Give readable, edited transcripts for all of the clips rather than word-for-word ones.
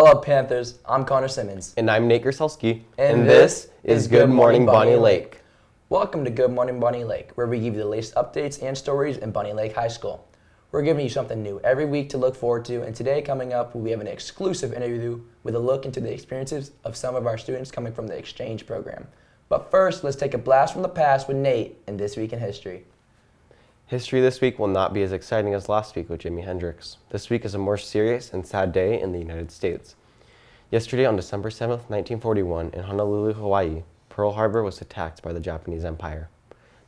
Hello, Panthers. I'm Connor Simmons. And I'm Nate Grucelski. And this is Good Morning Bonney Lake. Welcome to Good Morning Bonney Lake, where we give you the latest updates and stories in Bonney Lake High School. We're giving you something new every week to look forward to, and today coming up, we have an exclusive interview with a look into the experiences of some of our students coming from the exchange program. But first, let's take a blast from the past with Nate and This Week in History. History this week will not be as exciting as last week with Jimi Hendrix. This week is a more serious and sad day in the United States. Yesterday on December 7th, 1941, in Honolulu, Hawaii, Pearl Harbor was attacked by the Japanese Empire.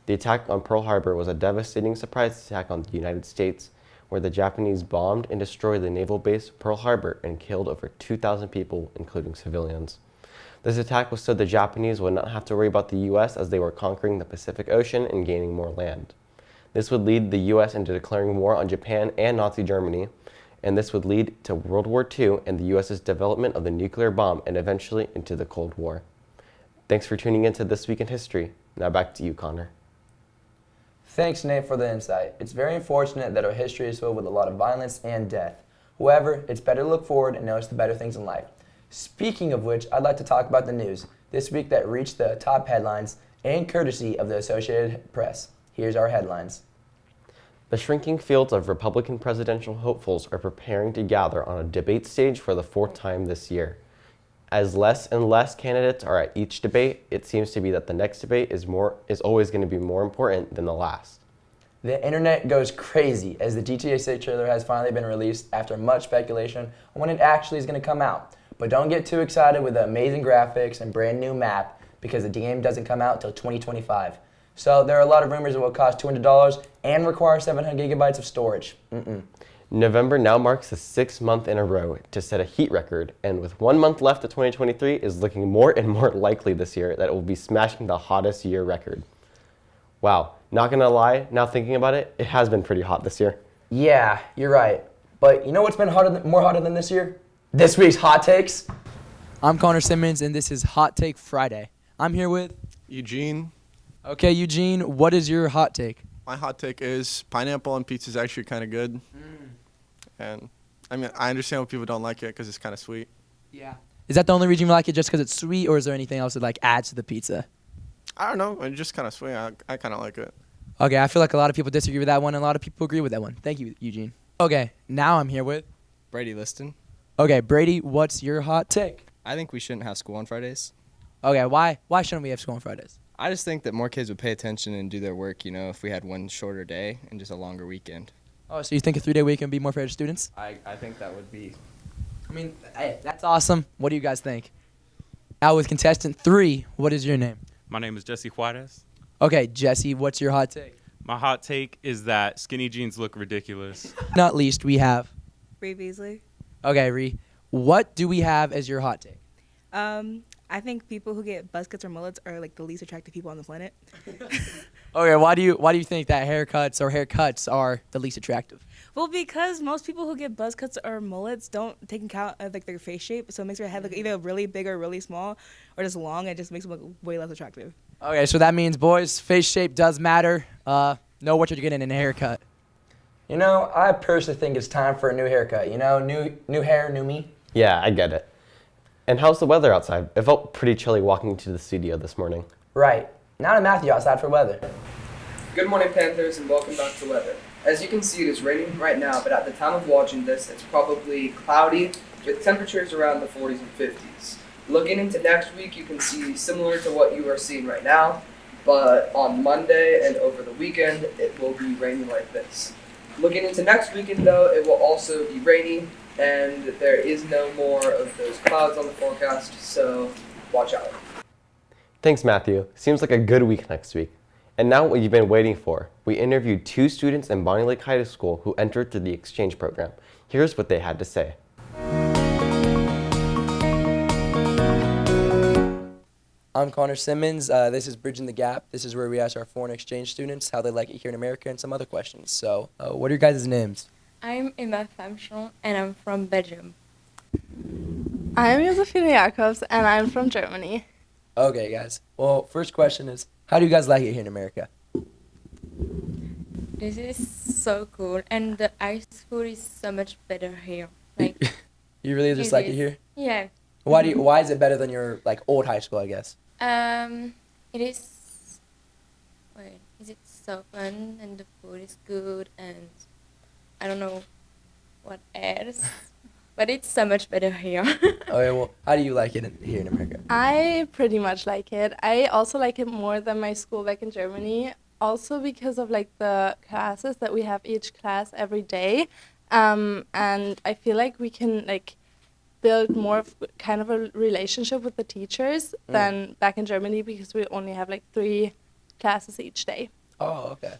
The attack on Pearl Harbor was a devastating surprise attack on the United States, where the Japanese bombed and destroyed the naval base Pearl Harbor and killed over 2,000 people, including civilians. This attack was so the Japanese would not have to worry about the U.S. as they were conquering the Pacific Ocean and gaining more land. This would lead the U.S. into declaring war on Japan and Nazi Germany, and this would lead to World War II and the U.S.'s development of the nuclear bomb and eventually into the Cold War. Thanks for tuning in to This Week in History. Now back to you, Connor. Thanks, Nate, for the insight. It's very unfortunate that our history is filled with a lot of violence and death. However, it's better to look forward and notice the better things in life. Speaking of which, I'd like to talk about the news this week that reached the top headlines and courtesy of the Associated Press. Here's our headlines. The shrinking fields of Republican presidential hopefuls are preparing to gather on a debate stage for the fourth time this year. As less and less candidates are at each debate, it seems to be that the next debate is always going to be more important than the last. The internet goes crazy as the GTA 6 trailer has finally been released after much speculation on when it actually is going to come out. But don't get too excited with the amazing graphics and brand new map because the game doesn't come out until 2025. So there are a lot of rumors it will cost $200 and require 700 gigabytes of storage. November now marks the 6th month in a row to set a heat record, and with 1 month left of 2023, is looking more and more likely this year that it will be smashing the hottest year record. Wow, not gonna lie, now thinking about it, it has been pretty hot this year. Yeah, you're right. But you know what's been more hotter than this year? This week's Hot Takes. I'm Connor Simmons, and this is Hot Take Friday. I'm here with Eugene. Okay, Eugene, what is your hot take? My hot take is pineapple on pizza is actually kind of good. And I mean, I understand why people don't like it because it's kind of sweet. Yeah. Is that the only reason you like it, just because it's sweet, or is there anything else that like adds to the pizza? I don't know. It's just kind of sweet. I kind of like it. Okay, I feel like a lot of people disagree with that one, and a lot of people agree with that one. Thank you, Eugene. Okay, now I'm here with Brady Liston. Okay, Brady, what's your hot take? I think we shouldn't have school on Fridays. Okay, why shouldn't we have school on Fridays? I just think that more kids would pay attention and do their work, if we had one shorter day and just a longer weekend. Oh, so you think a 3-day weekend would be more fair to students? I think that would be. I mean, hey, that's awesome. What do you guys think? Now with contestant 3, what is your name? My name is Jesse Juarez. Okay, Jesse, what's your hot take? My hot take is that skinny jeans look ridiculous. Not least, we have Ree Beasley. Okay, Ree, what do we have as your hot take? I think people who get buzz cuts or mullets are like the least attractive people on the planet. Okay, why do you think that haircuts are the least attractive? Well, because most people who get buzz cuts or mullets don't take account of like their face shape, so it makes their head look either really big or really small, or just long. And it just makes them look way less attractive. Okay, so that means boys, face shape does matter. Know what you're getting in a haircut. You know, I personally think it's time for a new haircut. You know, new hair, new me. Yeah, I get it. And how's the weather outside? It felt pretty chilly walking into the studio this morning. Right. Now to Matthew outside for weather. Good morning, Panthers, and welcome back to weather. As you can see, it is raining right now, but at the time of watching this, it's probably cloudy with temperatures around the 40s and 50s. Looking into next week, you can see similar to what you are seeing right now, but on Monday and over the weekend, it will be raining like this. Looking into next weekend, though, it will also be rainy, and there is no more of those clouds on the forecast, so watch out. Thanks, Matthew. Seems like a good week next week. And now what you've been waiting for. We interviewed 2 students in Bonney Lake High School who entered through the exchange program. Here's what they had to say. I'm Connor Simmons. This is Bridging the Gap. This is where we ask our foreign exchange students how they like it here in America and some other questions. So, what are your guys' names? I'm Emma Famchon, and I'm from Belgium. I'm Josefine Jakobs, and I'm from Germany. Okay, guys. Well, first question is, how do you guys like it here in America? This is so cool, and the ice food is so much better here. Like, You really just It like it is. here? Yeah. Why is it better than your like old high school, I guess? It is. Wait, is it so fun and the food is good and I don't know what else, but it's so much better here. Okay, well, how do you like it here in America? I pretty much like it. I also like it more than my school back in Germany. Also because of like the classes that we have each class every day. And I feel like we can like build more of kind of a relationship with the teachers than back in Germany because we only have like 3 classes each day. Oh, okay.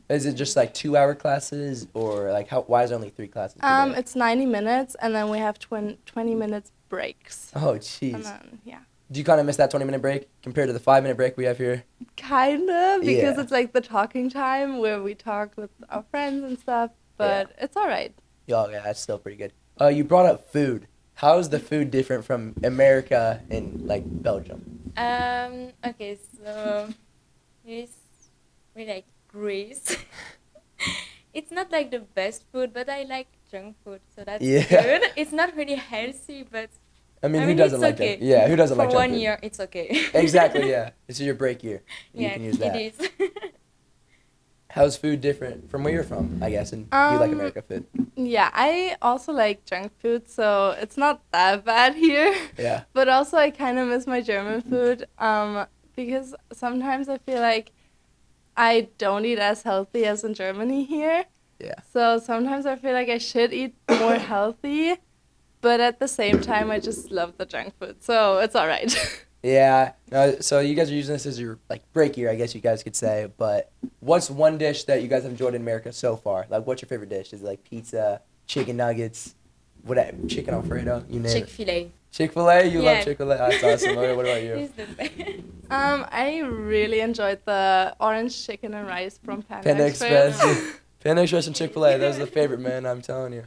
Is it just like 2-hour classes or like why is there only 3 classes per day? It's 90 minutes and then we have 20 minutes breaks. Oh, And jeez. then, yeah. Do you kind of miss that 20-minute break compared to the 5-minute break we have here? Kind of, because Yeah. it's like the talking time where we talk with our friends and stuff, but it's all right. Oh, yeah, that's still pretty good. You brought up food. How is the food different from America and like Belgium? Okay, so it's we like Greece. It's not like the best food, but I like junk food, so that's Yeah. good. It's not really healthy, but I mean, who doesn't it's like okay. that? Yeah, who doesn't For like junk 1 food? year, it's okay. Exactly, yeah. It's your break year. You Yeah, can use that. it is. How's food different from where you're from, I guess, and do you like America food? Yeah, I also like junk food, so it's not that bad here. Yeah. But also, I kind of miss my German food because sometimes I feel like I don't eat as healthy as in Germany here. Yeah. So sometimes I feel like I should eat more healthy, but at the same time, I just love the junk food, so it's all right. Yeah. No, so you guys are using this as your like break year, I guess you guys could say. But what's one dish that you guys have enjoyed in America so far? Like, what's your favorite dish? Is it like pizza, chicken nuggets, whatever, chicken Alfredo? You name it. Chick-fil-A. Chick-fil-A? You Yeah. love Chick-fil-A? That's awesome. Okay, what about you? It's the best. I really enjoyed the orange chicken and rice from Panda, Panda Express. Express. Panda Express and Chick-fil-A. Those are the favorite, man. I'm telling you.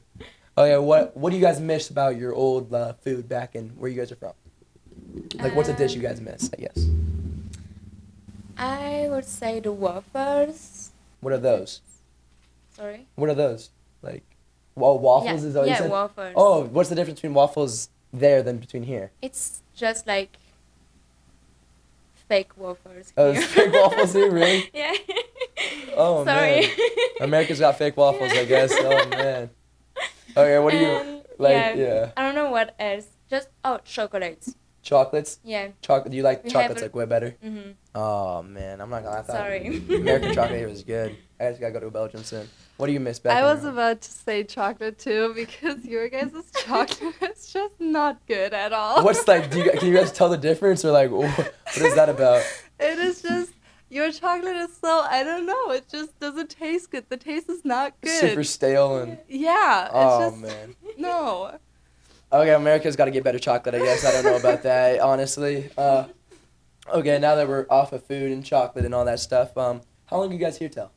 Oh yeah. What do you guys miss about your old food back in where you guys are from? Like, what's a dish you guys miss? I guess. I would say the waffles. What are those? Sorry? What are those? Like, well, waffles is that what you Yeah, said? waffles. Oh, what's the difference between waffles there than between here? It's just like fake waffles. Oh, here. it's fake waffles here, really? Yeah. Oh Sorry. man, America's got fake waffles, I guess. Oh man. Okay, what do you like? Yeah. I don't know what else. Just chocolates. Chocolates. Yeah. Chocolate. Do you like We chocolates have like way better? Mhm. Oh man, I'm not gonna. I thought Sorry. American chocolate here was good. I just gotta go to Belgium soon. What do you miss back? I in was your- about to say chocolate too because your guys' chocolate is just not good at all. What's like? Can you guys tell the difference or like what is that about? It is just your chocolate is so I don't know. It just doesn't taste good. The taste is not good. Super stale and. Yeah. It's Oh just, man. No. Okay, America's got to get better chocolate, I guess. I don't know about that, honestly. Okay, now that we're off of food and chocolate and all that stuff, how long are you guys here till?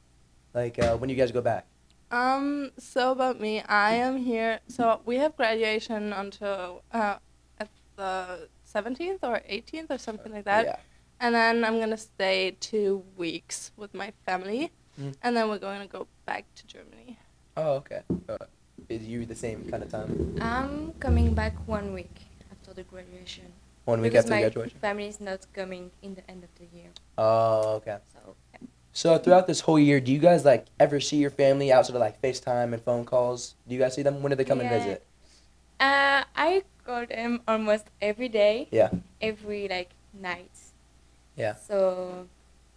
Like, when you guys go back? So about me, I am here. So we have graduation until at the 17th or 18th or something like that. Yeah. And then I'm gonna stay 2 weeks with my family, and then we're going to go back to Germany. Oh, okay. Is you the same kind of time? I'm coming back 1 week after the graduation. 1 week because after my graduation? family is not coming in the end of the year. Oh, okay. So So throughout this whole year, do you guys like ever see your family outside of like FaceTime and phone calls? Do you guys see them? When do they come and Yeah. visit? I call them almost every day. Yeah. Every like night. Yeah. So,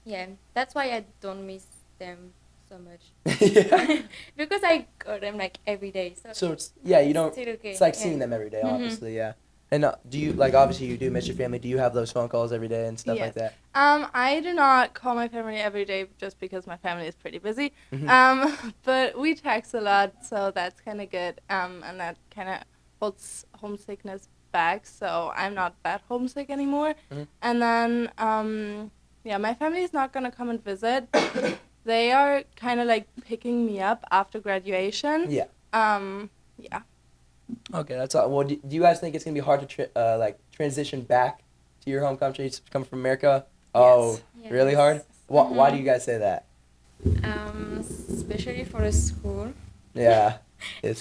yeah, that's why I don't miss them so much. Yeah. Because I call them like every day. So it's you don't. still okay. It's like Yeah. seeing them every day, Mhm. obviously. Yeah. And do you like obviously you do miss your family? Do you have those phone calls every day and stuff like that? I do not call my family every day just because my family is pretty busy. But we text a lot, so that's kind of good. And that kind of holds homesickness back, so I'm not that homesick anymore. And then, my family is not gonna come and visit. They are kind of like picking me up after graduation. Yeah. Yeah. Okay, that's all. Well, do you guys think it's gonna be hard to transition back to your home country, come from America? Oh, Yes. really hard? Why do you guys say that? Especially for the school. Yeah.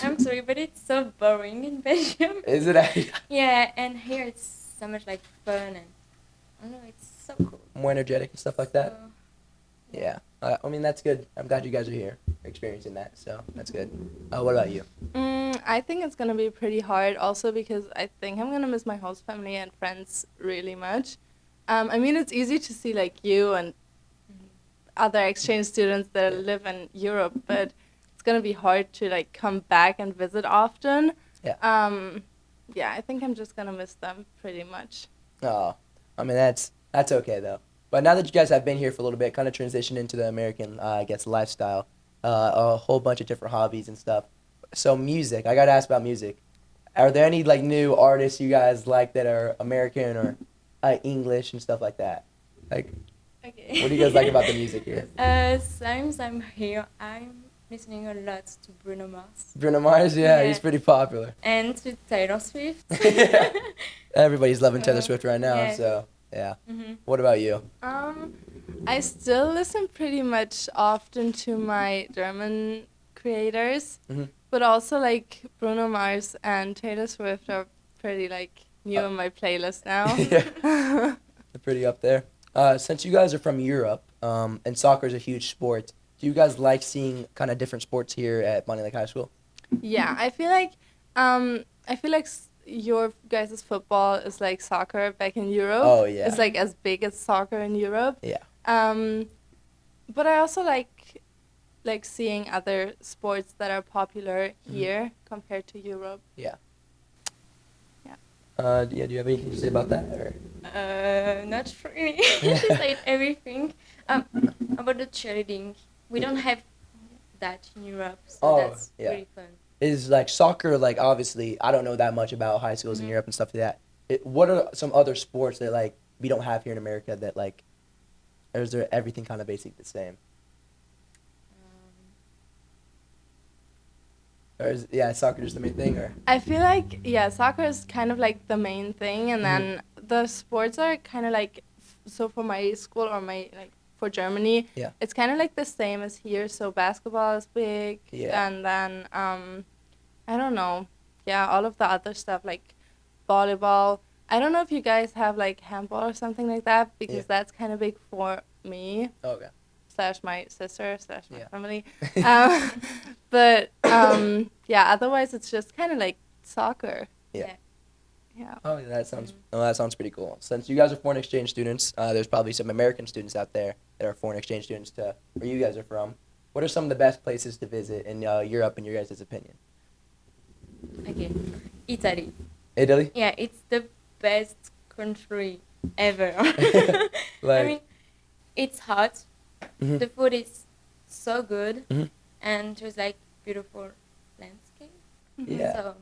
I'm sorry, but it's so boring in Belgium. Is it? Yeah, and here it's so much like fun and I don't know, it's so cool. More energetic and stuff like that? So, Yeah. I mean, that's good. I'm glad you guys are here experiencing that, so that's good. What about you? I think it's gonna be pretty hard also because I think I'm gonna miss my host family and friends really much. I mean, it's easy to see like you and other exchange students that live in Europe, but it's gonna be hard to like come back and visit often. Yeah. Yeah, I think I'm just gonna miss them pretty much. Oh, I mean, that's okay, though. But now that you guys have been here for a little bit, kind of transitioned into the American, I guess, lifestyle, a whole bunch of different hobbies and stuff. So music, I got to ask about music. Are there any, like, new artists you guys like that are American or English and stuff like that? Like, okay. what do you guys like about the music here? Since I'm here, I'm listening a lot to Bruno Mars. Bruno Mars, yeah, Yeah. he's pretty popular. And to Taylor Swift. Everybody's loving Taylor Swift right now, yeah. so, yeah. Mhm. What about you? I still listen pretty much often to my German creators, but also like Bruno Mars and Taylor Swift are pretty like new in my playlist now. Yeah. They're pretty up there. Since you guys are from Europe, and soccer is a huge sport, do you guys like seeing kind of different sports here at Bonney Lake High School? Yeah, I feel like your guys' football is like soccer back in Europe. Oh, yeah. It's like as big as soccer in Europe. Yeah. But I also like seeing other sports that are popular here compared to Europe. Yeah. Yeah. Do you have anything to say about that? Or? Not really. She said everything. About the cheerleading, we don't have that in Europe, so that's pretty fun. Is like soccer, like obviously I don't know that much about high schools in Europe and stuff like that. What are some other sports that like we don't have here in America that like, or is there everything kind of basically the same? Or is soccer just the main thing, or? I feel like soccer is kind of like the main thing, and then the sports are kind of like so for my school or my like for Germany, it's kind of like the same as here. So basketball is big, and then I don't know, all of the other stuff like volleyball. I don't know if you guys have like handball or something like that because that's kind of big for me. Okay. / my sister / my family. But otherwise it's just kind of like soccer. Yeah. Yeah. Oh, that sounds pretty cool. Since you guys are foreign exchange students, there's probably some American students out there that are foreign exchange students to where you guys are from. What are some of the best places to visit in Europe, in your guys' opinion? Okay, Italy. Italy? Yeah, it's the best country ever. Like, I mean, it's hot. The food is so good, and there's like beautiful landscape. Yeah. So,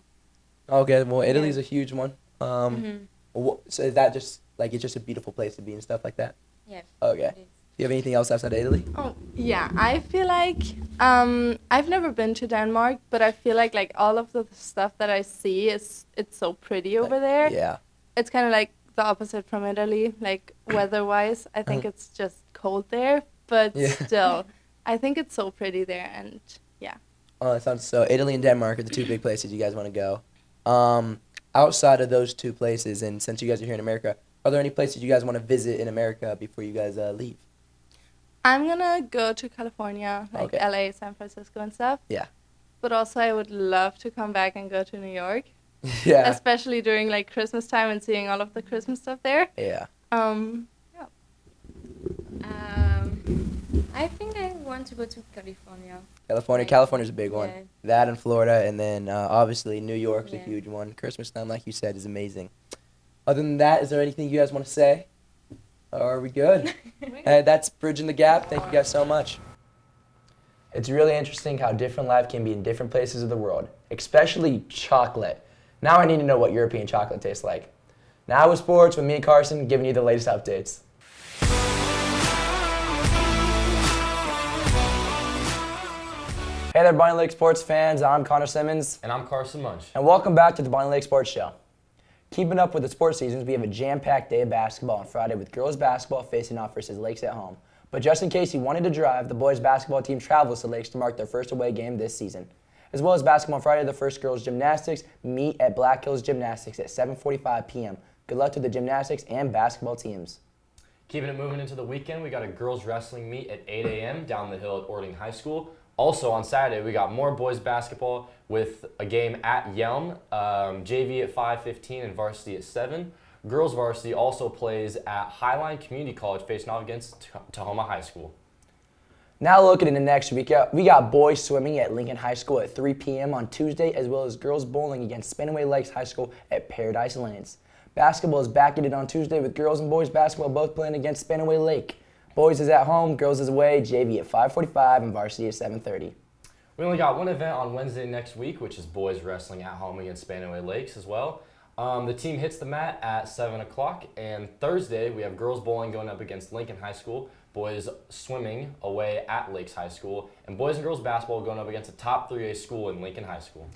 okay, well, Italy's a huge one. So is that just like it's just a beautiful place to be and stuff like that? yeah. Okay. it is. Do you have anything else outside of Italy? Oh, yeah. I feel like I've never been to Denmark, but I feel like all of the stuff that I see it's so pretty over there. Yeah. It's kind of like the opposite from Italy, like weather-wise. I think it's just cold there, but still, I think it's so pretty there, and yeah. Oh, that sounds so. Italy and Denmark are the two big places you guys want to go. Outside of those two places, and since you guys are here in America, are there any places you guys want to visit in America before you guys leave? I'm gonna go to California, like LA, San Francisco, and stuff. Yeah. But also, I would love to come back and go to New York. Yeah. Especially during like Christmas time and seeing all of the Christmas stuff there. Yeah. I think I want to go to California. California's a big one. Yeah. That and Florida, and then obviously New York's a huge one. Christmas time, like you said, is amazing. Other than that, is there anything you guys want to say? Or are we good? That's Bridging the Gap. Thank you guys so much. It's really interesting how different life can be in different places of the world, especially chocolate. Now I need to know what European chocolate tastes like. Now with sports, with me and Carson, giving you the latest updates. Hey there, Bonney Lake sports fans. I'm Connor Simmons. And I'm Carson Munsch. And welcome back to the Bonney Lake Sports Show. Keeping up with the sports seasons, we have a jam-packed day of basketball on Friday with girls basketball facing off versus Lakes at home. But just in case you wanted to drive, the boys basketball team travels to Lakes to mark their first away game this season. as well as basketball on Friday. The first girls gymnastics meet at Black Hills Gymnastics at 7:45 p.m. Good luck to the gymnastics and basketball teams. Keeping it moving into the weekend, we got a girls wrestling meet at 8 a.m. down the hill at Ording High School. Also on Saturday, we got more boys basketball with a game at Yelm, JV at 5:15 and varsity at 7. Girls varsity also plays at Highline Community College facing off against Tahoma High School. Now looking into next week, we got boys swimming at Lincoln High School at 3 p.m. on Tuesday, as well as girls bowling against Spanaway Lakes High School at Paradise Lanes. Basketball is back at it on Tuesday with girls and boys basketball both playing against Spanaway Lake. Boys is at home, girls is away, JV at 5:45 and varsity at 7:30. We only got one event on Wednesday next week, which is boys wrestling at home against Spanaway Lakes as well. The team hits the mat at 7 o'clock, and Thursday we have girls bowling going up against Lincoln High School, boys swimming away at Lakes High School, and boys and girls basketball going up against a top 3A school in Lincoln High School.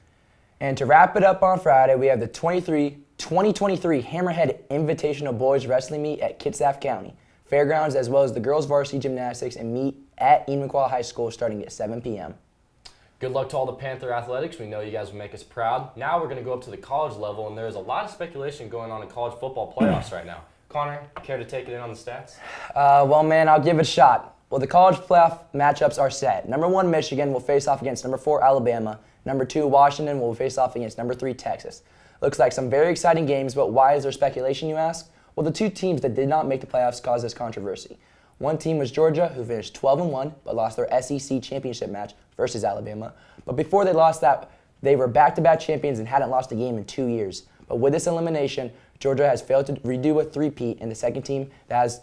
And to wrap it up on Friday, we have the 2023 Hammerhead Invitational Boys Wrestling Meet at Kitsap County Fairgrounds, as well as the girls varsity gymnastics and meet at Enumclaw High School starting at 7 p.m. Good luck to all the Panther athletics. We know you guys will make us proud. Now we're going to go up to the college level, and there's a lot of speculation going on in college football playoffs right now. Connor, care to take it in on the stats? Well, man, I'll give it a shot. Well, the college playoff matchups are set. Number 1, Michigan will face off against number 4, Alabama. Number 2, Washington will face off against number 3, Texas. Looks like some very exciting games, but why is there speculation, you ask? Well, the two teams that did not make the playoffs caused this controversy. One team was Georgia, who finished 12-1, but lost their SEC championship match versus Alabama. But before they lost that, they were back-to-back champions and hadn't lost a game in 2 years. But with this elimination, Georgia has failed to redo a three-peat, and the second team has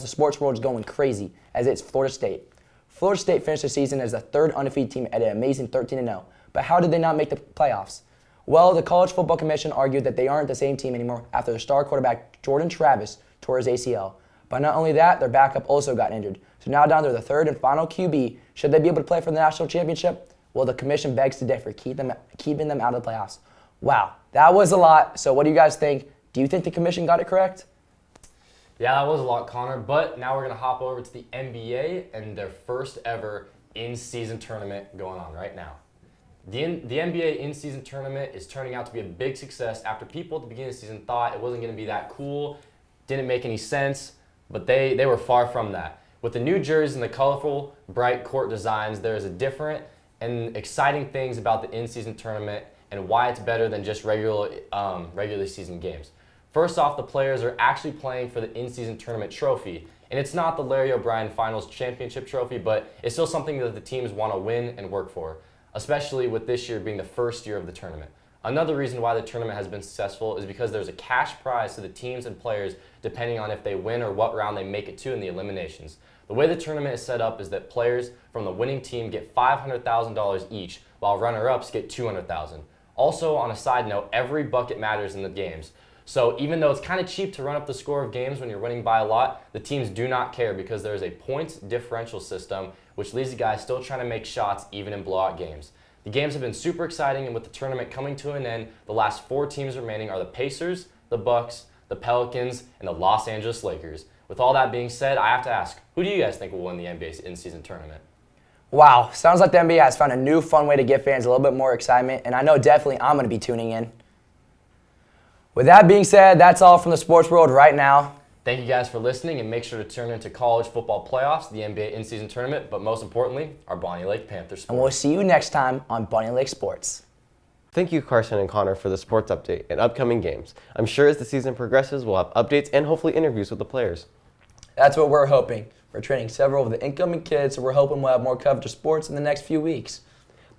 the sports world going crazy, as it's Florida State. Florida State finished the season as the third undefeated team at an amazing 13-0. But how did they not make the playoffs? Well, the College Football Commission argued that they aren't the same team anymore after their star quarterback Jordan Travis tore his ACL. But not only that, their backup also got injured. So now down to the third and final QB. Should they be able to play for the national championship? Well, the commission begs to differ, keeping them out of the playoffs. Wow, that was a lot. So what do you guys think? Do you think the commission got it correct? Yeah, that was a lot, Connor. But now we're going to hop over to the NBA and their first ever in-season tournament going on right now. The NBA in-season tournament is turning out to be a big success after people at the beginning of the season thought it wasn't going to be that cool, didn't make any sense, but they were far from that. With the new jerseys and the colorful, bright court designs, there is a different and exciting things about the in-season tournament and why it's better than just regular season games. First off, the players are actually playing for the in-season tournament trophy, and it's not the Larry O'Brien Finals Championship trophy, but it's still something that the teams want to win and work for, especially with this year being the first year of the tournament. Another reason why the tournament has been successful is because there's a cash prize to the teams and players depending on if they win or what round they make it to in the eliminations. The way the tournament is set up is that players from the winning team get $500,000 each, while runner-ups get $200,000. Also, on a side note, every bucket matters in the games. So even though it's kind of cheap to run up the score of games when you're winning by a lot, the teams do not care because there's a points differential system, which leaves the guys still trying to make shots even in blowout games. The games have been super exciting, and with the tournament coming to an end, the last 4 teams remaining are the Pacers, the Bucks, the Pelicans, and the Los Angeles Lakers. With all that being said, I have to ask, who do you guys think will win the NBA in-season tournament? Wow, sounds like the NBA has found a new fun way to give fans a little bit more excitement, and I know definitely I'm going to be tuning in. With that being said, that's all from the sports world right now. Thank you guys for listening, and make sure to tune into college football playoffs, the NBA in-season tournament, but most importantly, our Bonney Lake Panthers sports. And we'll see you next time on Bonney Lake Sports. Thank you, Carson and Connor, for the sports update and upcoming games. I'm sure as the season progresses, we'll have updates and hopefully interviews with the players. That's what we're hoping. We're training several of the incoming kids, so we're hoping we'll have more coverage of sports in the next few weeks.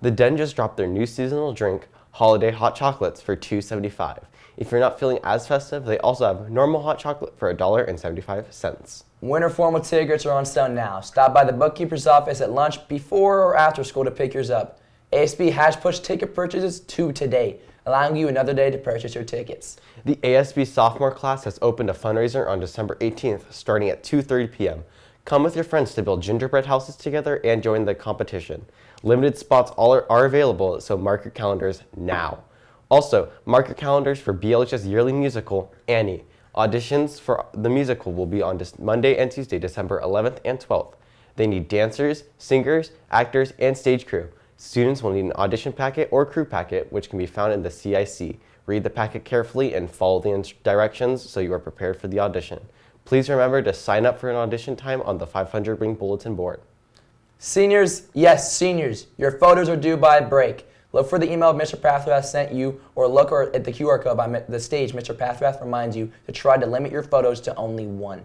The Den just dropped their new seasonal drink, Holiday Hot Chocolates, for $2.75. If you're not feeling as festive, they also have normal hot chocolate for $1.75. Winter formal tickets are on sale now. Stop by the bookkeeper's office at lunch, before or after school to pick yours up. ASB has pushed ticket purchases to today, allowing you another day to purchase your tickets. The ASB sophomore class has opened a fundraiser on December 18th, starting at 2:30 p.m. Come with your friends to build gingerbread houses together and join the competition. Limited spots are available, so mark your calendars now. Also, mark your calendars for BLHS yearly musical, Annie. Auditions for the musical will be on Monday and Tuesday, December 11th and 12th. They need dancers, singers, actors, and stage crew. Students will need an audition packet or crew packet, which can be found in the CIC. Read the packet carefully and follow the directions so you are prepared for the audition. Please remember to sign up for an audition time on the 500 ring bulletin board. Seniors, yes, seniors, your photos are due by break. Look for the email Mr. Pathrath sent you, or look at the QR code by the stage. Mr. Pathrath reminds you to try to limit your photos to only one.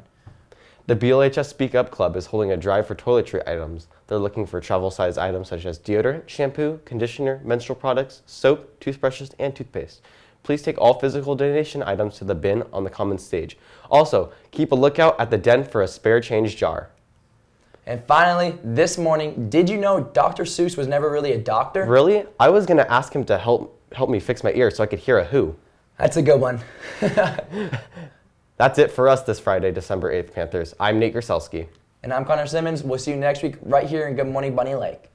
The BLHS Speak Up Club is holding a drive for toiletry items. They're looking for travel-size items such as deodorant, shampoo, conditioner, menstrual products, soap, toothbrushes, and toothpaste. Please take all physical donation items to the bin on the common stage. Also, keep a lookout at the den for a spare change jar. And finally, this morning, did you know Dr. Seuss was never really a doctor? Really? I was going to ask him to help me fix my ear so I could hear a who. That's a good one. That's it for us this Friday, December 8th, Panthers. I'm Nate Grucelski. And I'm Connor Simmons. We'll see you next week right here in Good Morning Bonney Lake.